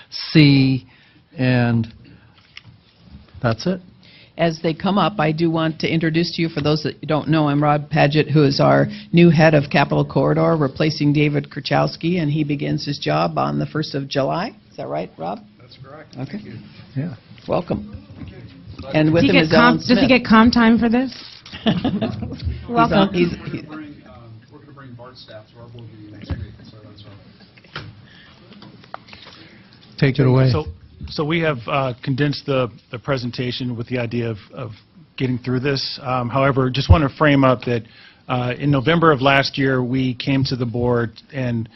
see, and that's it. As they come up, I do want to introduce to you, for those that don't know, I'm Rob Paget, who is our new head of Capital Corridor, replacing David Kurchowski, and he begins his job on the 1st of July. Is that right, Rob? That's correct. Okay. Thank you. Yeah. Welcome. And with Does him he is get Ellen does he Smith. get comp time for this? Welcome. We're going to bring BART staff to our board meeting next week, so that's all. Take it away. So we have condensed the presentation with the idea of getting through this. However, just want to frame up that in November of last year, we came to the board and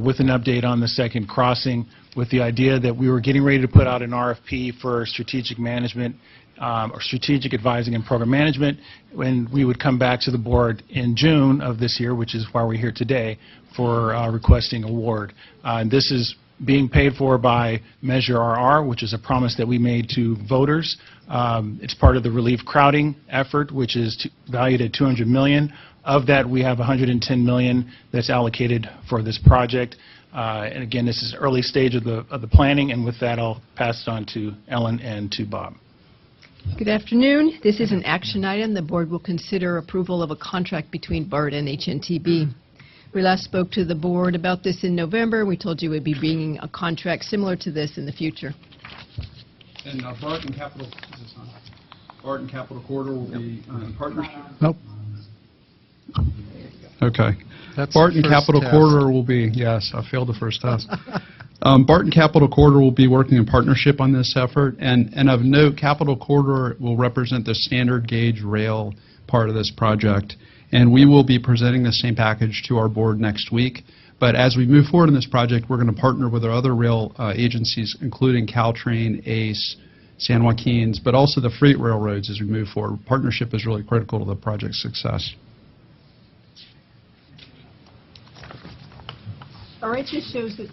with an update on the second crossing with the idea that we were getting ready to put out an RFP for strategic management or strategic advising and program management, when we would come back to the board in June of this year, which is why we're here today, for requesting award. This is being paid for by Measure RR, which is a promise that we made to voters. It's part of the relief crowding effort, which is valued at $200 million. Of that, we have $110 million that's allocated for this project. And again, this is early stage of the planning, and with that, I'll pass it on to Ellen and to Bob. Good afternoon. This is an action item. The board will consider approval of a contract between BART and HNTB. We last spoke to the board about this in November. We told you we'd be bringing a contract similar to this in the future. And BART and Capital, is this on? BART and Capital Corridor will be in partnership? Nope. Okay. That's BART the and first Capital test. Corridor will be, yes, I failed the first test. BART and Capital Corridor will be working in partnership on this effort. And of note, Capital Corridor will represent the standard gauge rail part of this project. And we will be presenting the same package to our board next week. But as we move forward in this project, we're going to partner with our other rail agencies, including Caltrain, ACE, San Joaquin's, but also the freight railroads as we move forward. Partnership is really critical to the project's success. All right, this shows that.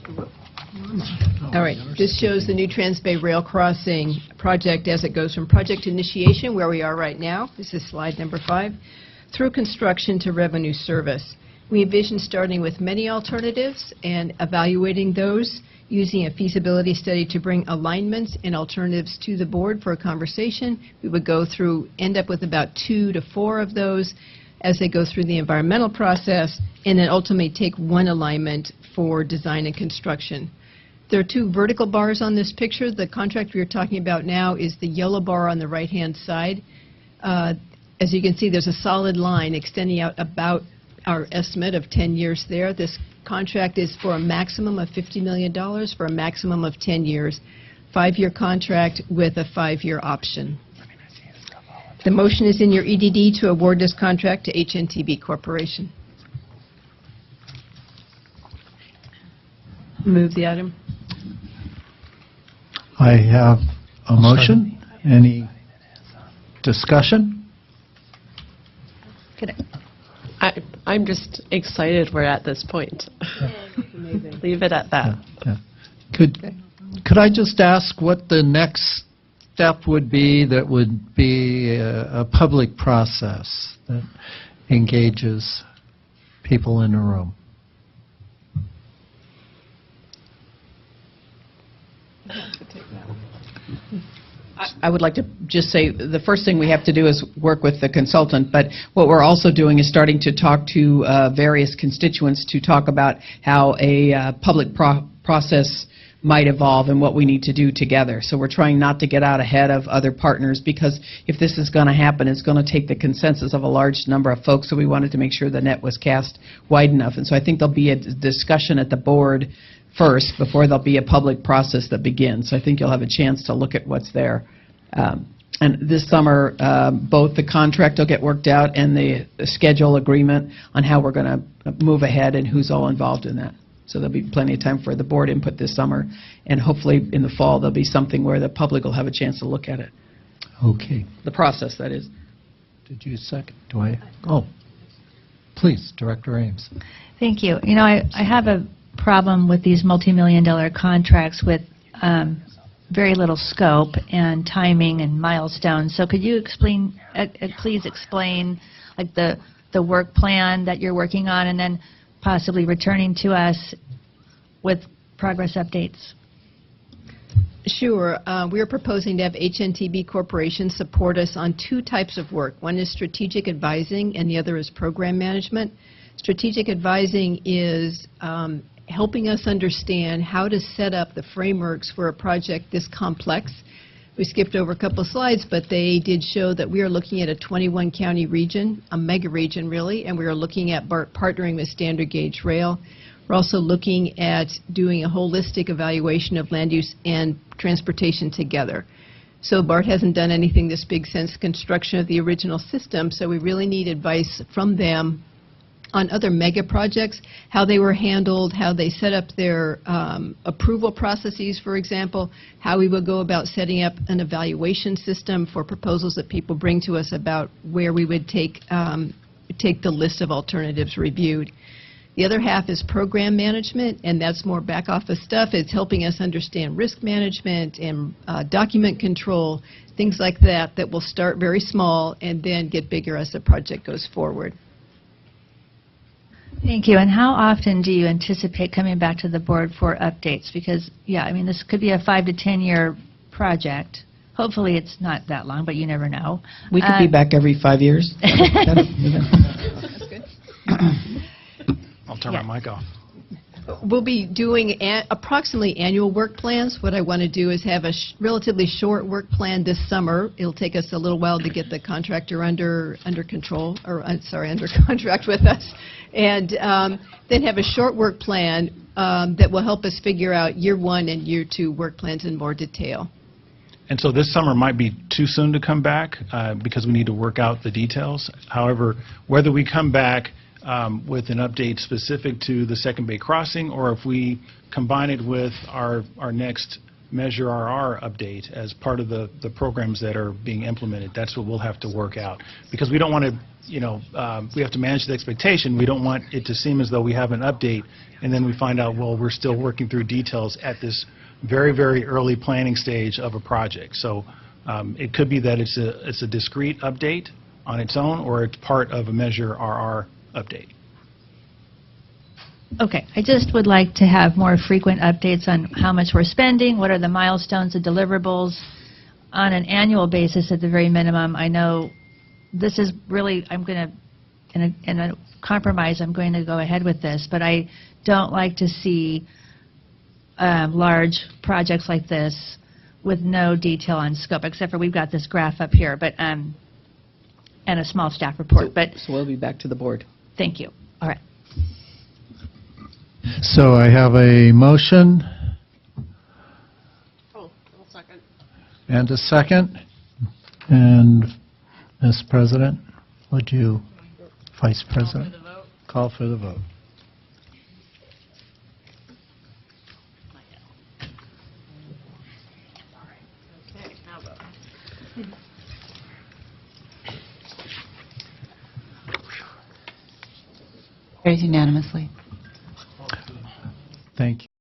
All right, this shows the new Transbay Rail Crossing project as it goes from project initiation, where we are right now. This is slide number 5, through construction to revenue service. We envision starting with many alternatives and evaluating those, using a feasibility study to bring alignments and alternatives to the board for a conversation. We would go through, end up with about 2 to 4 of those as they go through the environmental process, and then ultimately take one alignment for design and construction. There are 2 vertical bars on this picture. The contract we are talking about now is the yellow bar on the right-hand side. As you can see, there's a solid line extending out about our estimate of 10 years there. This contract is for a maximum of $50 million for a maximum of 10 years, 5-year contract with a 5-year option. The motion is in your EDD to award this contract to HNTB Corporation. Move the item. I have a motion. Any discussion? I'm just excited we're at this point. Leave it at that. Yeah. Could I just ask what the next step would be that would be a public process that engages people in a room? I would like to just say the first thing we have to do is work with the consultant, but what we're also doing is starting to talk to various constituents to talk about how a public process might evolve and what we need to do together. So we're trying not to get out ahead of other partners, because if this is going to happen, it's going to take the consensus of a large number of folks, so we wanted to make sure the net was cast wide enough. And so I think there'll be a discussion at the board first before there'll be a public process that begins. So I think you'll have a chance to look at what's there. And this summer, both the contract will get worked out and the schedule agreement on how we're going to move ahead and who's all involved in that. So there'll be plenty of time for the board input this summer, and hopefully in the fall there'll be something where the public will have a chance to look at it. Okay. The process, that is. Did you second? Do I? Oh, please, Director Ames. Thank you. You know, I have a problem with these multi-million-dollar contracts with very little scope and timing and milestones. So could you explain, please explain, like the work plan that you're working on, and then possibly returning to us with progress updates? Sure. We are proposing to have HNTB Corporation support us on two types of work. One is strategic advising, and the other is program management. Strategic advising is helping us understand how to set up the frameworks for a project this complex. We skipped over a couple of slides, but they did show that we are looking at a 21-county region, a mega region really, and we are looking at BART partnering with standard gauge rail. We're also looking at doing a holistic evaluation of land use and transportation together. So BART hasn't done anything this big since construction of the original system, so we really need advice from them on other mega projects, how they were handled, how they set up their approval processes, for example, how we would go about setting up an evaluation system for proposals that people bring to us about where we would take the list of alternatives reviewed. The other half is program management, and that's more back office stuff. It's helping us understand risk management and document control, things like that, that will start very small and then get bigger as the project goes forward. Thank you. And how often do you anticipate coming back to the board for updates? Because, yeah, I mean, this could be a 5 to 10-year project. Hopefully, it's not that long, but you never know. We could be back every 5 years. That's good. I'll turn my mic off. We'll be doing approximately annual work plans. What I want to do is have a relatively short work plan this summer. It'll take us a little while to get the contractor under control, or under contract with us, and then have a short work plan that will help us figure out year 1 and year 2 work plans in more detail. And so this summer might be too soon to come back because we need to work out the details. However, whether we come back with an update specific to the Second Bay Crossing, or if we combine it with our next Measure RR update as part of the programs that are being implemented, that's what we'll have to work out. Because we don't want to, we have to manage the expectation. We don't want it to seem as though we have an update and then we find out, well, we're still working through details at this very, very early planning stage of a project. So it could be that it's a discrete update on its own, or it's part of a Measure RR update. Okay, I just would like to have more frequent updates on how much we're spending, what are the milestones, the deliverables, on an annual basis at the very minimum. I know this is really, I'm going to, in a compromise, I'm going to go ahead with this, but I don't like to see large projects like this with no detail on scope, except for we've got this graph up here, but and a small staff report. But So we'll be back to the board. thank you. All right. So I have a motion and a second. And, Ms. President, would you, Vice President, call for the vote? Carries unanimously. Thank you.